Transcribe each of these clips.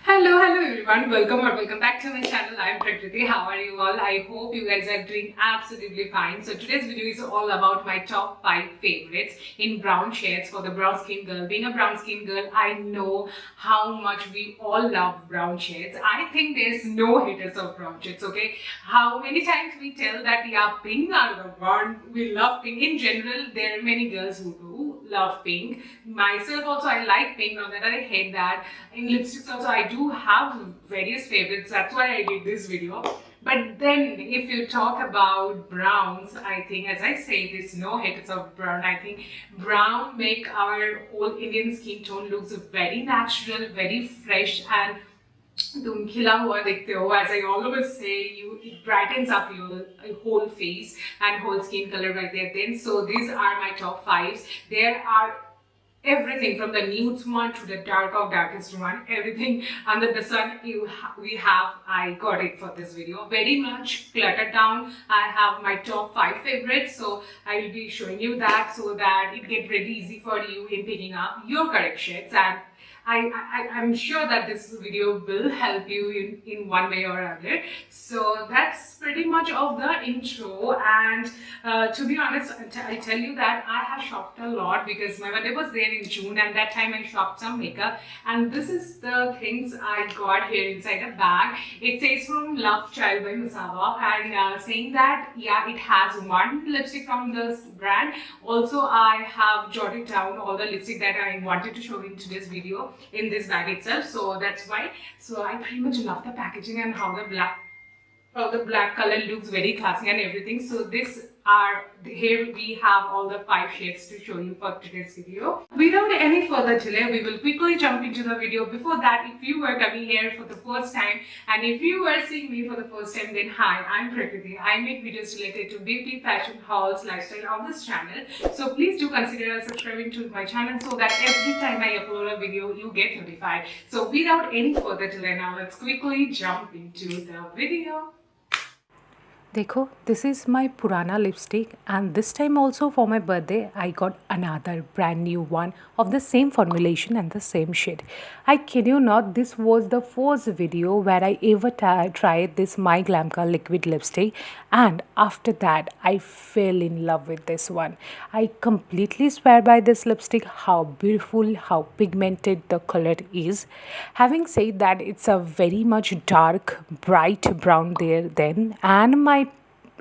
Hello everyone. Welcome back to my channel. I'm Prakriti. How are you all? I hope you guys are doing absolutely fine. So today's video is all about my top 5 favorites in brown shades for the brown skin girl. Being a brown skin girl, I know how much we all love brown shades. I think there's no haters of brown shades, okay? How many times we tell that yeah, pink are the one, we love pink. In general, there are many girls who do love pink. Myself also, I like pink, not that I hate that. In lipsticks also, I do have various favorites. That's why I did this video. But then, if you talk about browns, I think, as I say, there's no haters of brown. I think brown make our whole Indian skin tone looks very natural, very fresh, and तुम खिला हुआ देखते हो, as I always say, it brightens up your whole face and whole skin color right there. Then, so these are my top fives. There are everything from the nude one to the dark of darkest one, everything under the sun we have. I got it for this video, very much cluttered down. I have my top 5 favorites, so I will be showing you that so that it get really easy for you in picking up your correct shades. And I'm sure that this video will help you in one way or other. So that's pretty much of the intro. And to be honest, I tell you that I have shopped a lot because my birthday was there in June, and that time I shopped some makeup. And this is the things I got here inside a bag. It says from Love Child by Masaba, and saying that yeah, it has one lipstick from this brand. Also, I have jotted down all the lipstick that I wanted to show in today's video in this bag itself, so that's why. So I pretty much love the packaging and how the black color looks very classy and everything. So this are here we have all the 5 shades to show you for today's video. Without any further delay, we will quickly jump into the video. Before that, if you were coming here for the first time and if you were seeing me for the first time, then hi, I'm Prakriti. I make videos related to beauty, fashion, hauls, lifestyle on this channel. So please do consider subscribing to my channel so that every time I upload a video, you get notified. So without any further delay, now let's quickly jump into the video. देखो, this is my Purana lipstick, and this time also for my birthday I got another brand new one of the same formulation and the same shade. I kid you not, this was the first video where I ever tried this My Glamka liquid lipstick, and after that I fell in love with this one. I completely swear by this lipstick, how beautiful, how pigmented the color is. Having said that, it's a very much dark bright brown there then, and my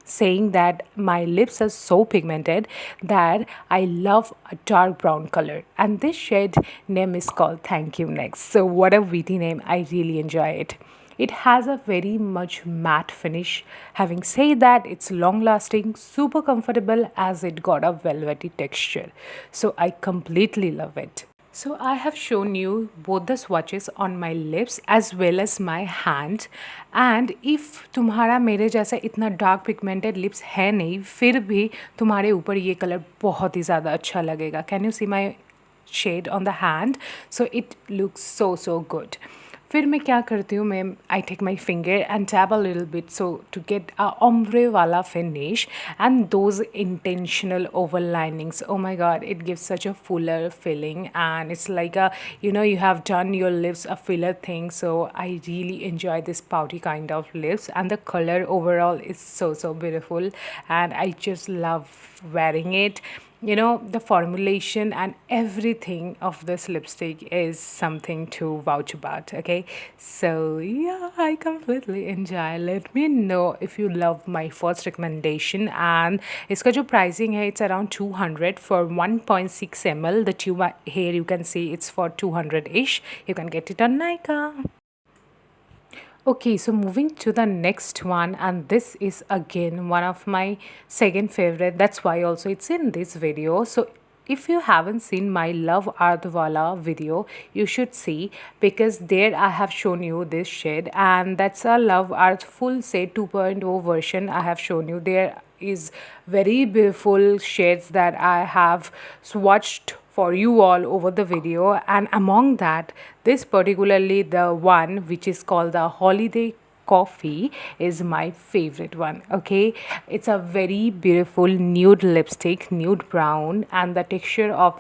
saying that my lips are so pigmented that I love a dark brown color, and this shade name is called Thank You Next. So what a witty name, I really enjoy it. It has a very much matte finish. Having said that, it's long lasting, super comfortable as it got a velvety texture. So I completely love it. So I have shown you both the swatches on my lips as well as my hand, and if तुम्हारा मेरे जैसा इतना dark pigmented lips है नहीं, फिर भी तुम्हारे ऊपर ये कलर बहुत ही ज़्यादा अच्छा लगेगा. Can you see my shade on the hand? So it looks so good. फिर मैं क्या करती हूँ, मैं I take my finger and tap a little bit so to get a ombre वाला finish and those intentional overlinings. Oh my god, it gives such a fuller feeling, and it's like a, you have done your lips a filler thing. So I really enjoy this pouty kind of lips, and the color overall is so beautiful, and I just love wearing it. The formulation and everything of this lipstick is something to vouch about. Okay, so yeah, I completely enjoy. Let me know if you love my first recommendation. And iska jo pricing hai, it's around 200 for 1.6 ml. The tube here you can see it's for 200 ish. You can get it on Nykaa. Okay, so moving to the next one, and this is again one of my second favorite. That's why also it's in this video. So if you haven't seen my Love Ardwala video, you should see, because there I have shown you this shade, and that's a Love Art full set 2.0 version. I have shown you there is very beautiful shades that I have swatched for you all over the video, and among that, this particularly the one which is called the Holiday coffee is my favorite one. Okay, it's a very beautiful nude lipstick, nude brown, and the texture of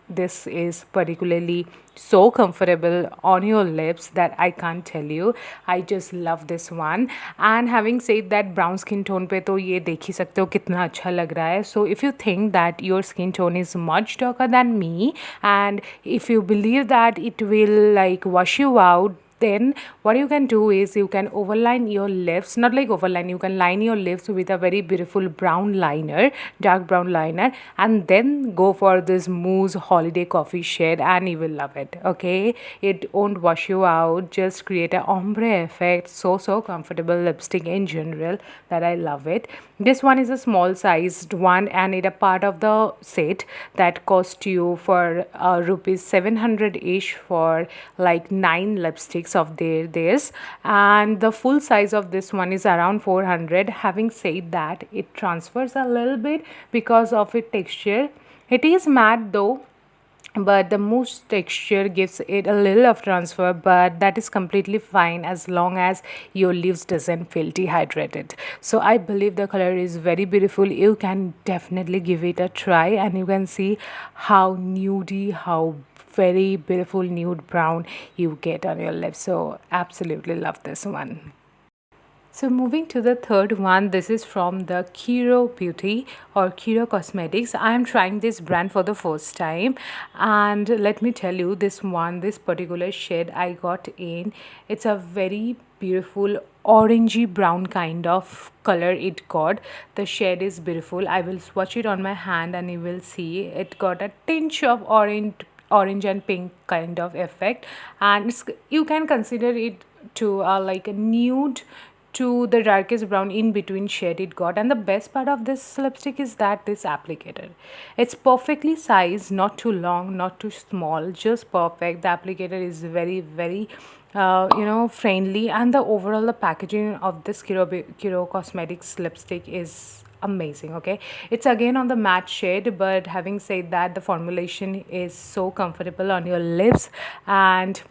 this is particularly so comfortable on your lips that I can't tell you. I just love this one. And having said that, brown skin tone पे तो ये देख ही सकते हो कितना अच्छा लग रहा है. So if you think that your skin tone is much darker than me, and if you believe that it will like wash you out, then what you can do is you can overline your lips, not like overline, you can line your lips with a very beautiful brown liner, dark brown liner, and then go for this mousse holiday coffee shade and you will love it. Okay, it won't wash you out, just create a ombre effect. So comfortable lipstick in general that I love it. This one is a small sized one and it a part of the set that cost you for rupees 700 ish for like 9 lipsticks of theirs, and the full size of this one is around 400. Having said that, it transfers a little bit because of its texture. It is matte though, but the mousse texture gives it a little of transfer, but that is completely fine as long as your lips doesn't feel dehydrated. So I believe the color is very beautiful. You can definitely give it a try and you can see how nudey, how very beautiful nude brown you get on your lips. So absolutely love this one. So moving to the third one, this is from the Kiro Beauty or Kiro Cosmetics. I am trying this brand for the first time, and let me tell you, this particular shade I got in, it's a very beautiful orangey brown kind of color it got. The shade is beautiful. I will swatch it on my hand and you will see it got a tinge of orange and pink kind of effect, and you can consider it to like a nude to the darkest brown in between shade it got. And the best part of this lipstick is that this applicator, it's perfectly sized, not too long, not too small, just perfect. The applicator is very friendly, and the overall the packaging of this Kiro Cosmetics lipstick is amazing. Okay, it's again on the matte shade, but having said that, the formulation is so comfortable on your lips, and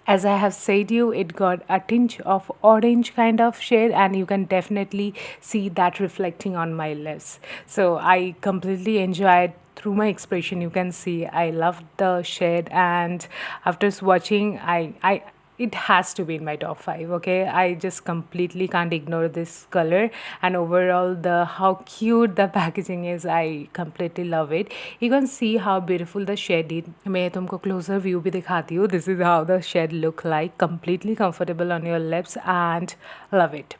as I have said you, it got a tinge of orange kind of shade, and you can definitely see that reflecting on my lips. So I completely enjoyed through my expression. You can see I love the shade, and after swatching, I it has to be in my top 5. Okay, I just completely can't ignore this color, and overall the how cute the packaging is, I completely love it. You can see how beautiful the shade is. मैं तुमको closer view भी दिखाती हूँ. This is how the shade look like, completely comfortable on your lips and love it.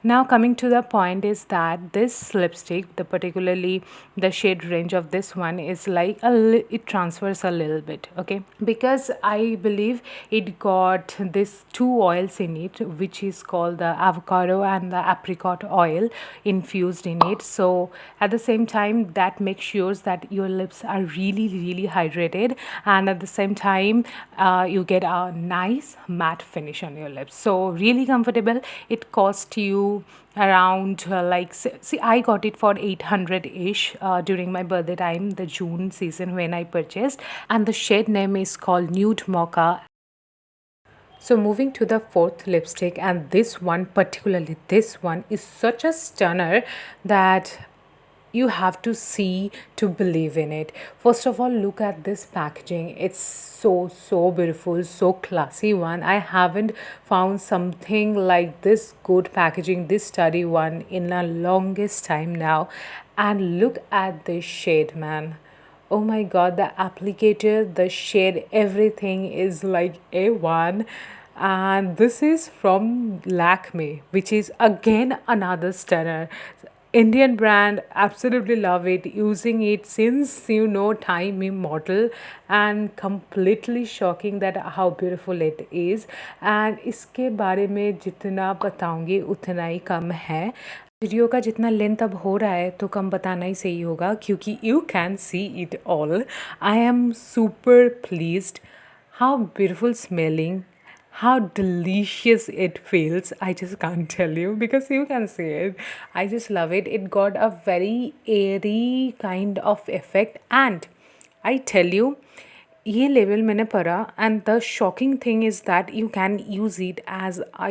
Now coming to the point is that this lipstick, the particularly the shade range of this one is like it transfers a little bit. Okay, because I believe it got this two oils in it, which is called the avocado and the apricot oil infused in it. So at the same time, that makes sure that your lips are really hydrated, and at the same time you get a nice matte finish on your lips. So really comfortable. It cost you around see, I got it for 800 ish during my birthday time, the June season when I purchased, and the shade name is called Nude Mocha. So moving to the fourth lipstick, and this one particularly, this one is such a stunner that you have to see to believe in it. First of all, look at this packaging. It's so beautiful, so classy one. I haven't found something like this good packaging, this sturdy one, in a longest time now. And look at this shade, man. Oh my god, the applicator, the shade, everything is like A1. And this is from Lakme, which is again another stunner. Indian brand, absolutely love it. Using it since time immortal, and completely shocking that how beautiful it is. And इसके बारे में जितना बताऊंगी उतना ही कम है. Video का जितना length अब हो रहा है तो कम बताना ही सही होगा, क्योंकि you can see it all. I am super pleased. How beautiful smelling, how delicious it feels. I just can't tell you because you can see it. I just love it. It got a very airy kind of effect, and I tell you, ये level मैंने पढ़ा, and the shocking thing is that you can use it as a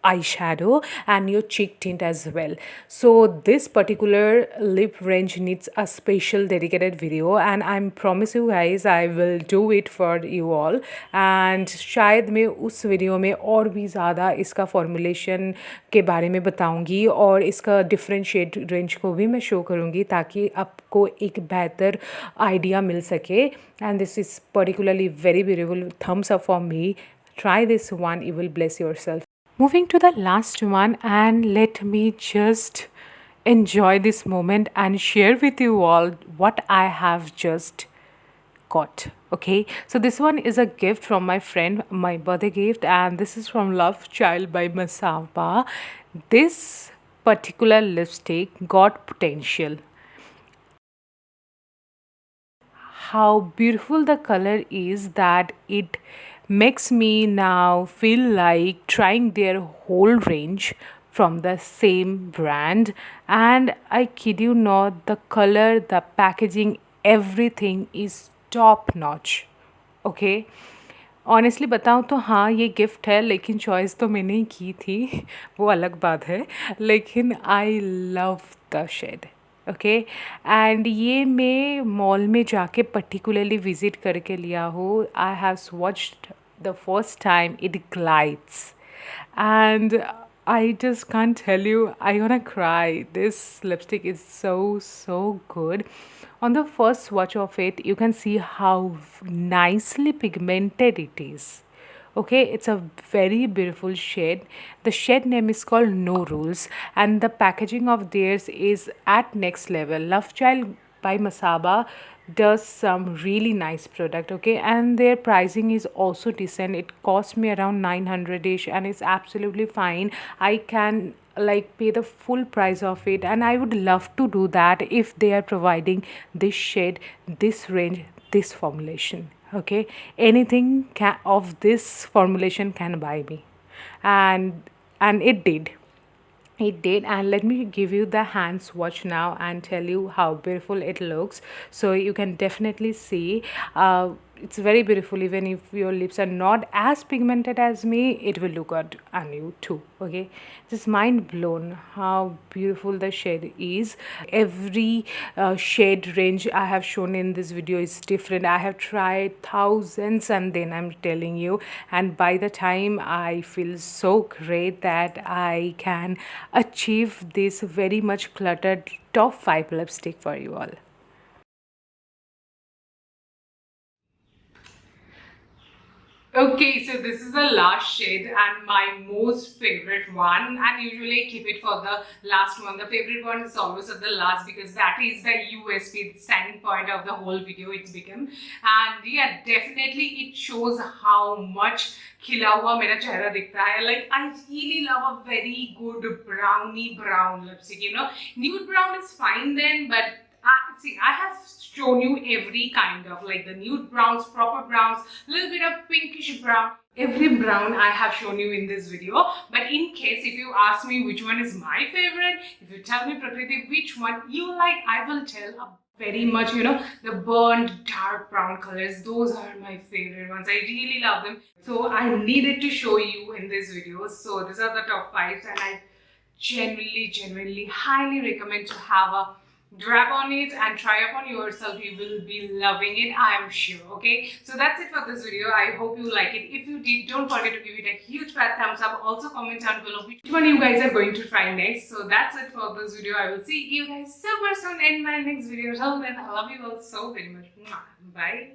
eyeshadow and your cheek tint as well. So this particular lip range needs a special dedicated video, and I promise you guys I will do it for you all. And शायद मैं उस video में और भी ज़्यादा इसका formulation के बारे में बताऊंगी और इसका डिफरेंट शेड रेंज को भी मैं शो करूंगी ताकि आपको एक बेहतर आइडिया मिल सके. And this is particularly very beautiful. Thumbs up for me. Try this one, you will bless yourself. Moving to the last one, and let me just enjoy this moment and share with you all what I have just got. Okay, so this one is a gift from my friend, my birthday gift, and this is from Love Child by Masaba. This particular lipstick got potential. How beautiful the color is that it makes me now feel like trying their whole range from the same brand. And I kid you not, the color, the packaging, everything is top notch. Okay, honestly बताऊँ तो हाँ ये gift है, लेकिन choice तो मैंने ही की थी, वो अलग बात है. लेकिन I love the shade. Okay, and ये मैं मॉल में जाके पर्टिकुलरली विज़िट करके लिया हूँ. I have swatched the first time it glides, and I just can't tell you, I wanna cry. This lipstick is so good. On the first swatch of it, you can see how nicely pigmented it is. Okay, it's a very beautiful shade. The shade name is called No Rules, and the packaging of theirs is at next level. Love Child by Masaba does some really nice product. Okay, and their pricing is also decent. It cost me around 900ish, and it's absolutely fine. I can like pay the full price of it, and I would love to do that if they are providing this shade, this range, this formulation. Okay, anything of this formulation can buy me, and it did. And let me give you the hand swatch now and tell you how beautiful it looks. So you can definitely see it's very beautiful. Even if your lips are not as pigmented as me, it will look good on you too. Okay, just mind blown how beautiful the shade is. Every shade range I have shown in this video is different. I have tried thousands, and then I'm telling you, and by the time I feel so great that I can achieve this very much cluttered top 5 lipstick for you all. Okay, so this is the last shade and my most favorite one, and usually I keep it for the last one. The favorite one is always at the last because that is the USP, the standing point of the whole video it's become. And yeah, definitely it shows how much खिला हुआ मेरा चेहरा दिखता है. Like I really love a very good brownie brown lipstick. You know, nude brown is fine then, but see, I have shown you every kind of like the nude browns, proper browns, little bit of pinkish brown. Every brown I have shown you in this video. But in case if you ask me which one is my favorite, if you tell me Prakriti which one you like, I will tell very much, you know, the burnt dark brown colors. Those are my favorite ones. I really love them. So I needed to show you in this video. So these are the top 5s, and I genuinely highly recommend to have a grab on it and try upon yourself. You will be loving it, I am sure. Okay, so that's it for this video. I hope you like it. If you did, don't forget to give it a huge fat thumbs up. Also comment down below which one you guys are going to try next. So that's it for this video. I will see you guys super soon in my next video. Till then, I love you all so very much. Bye.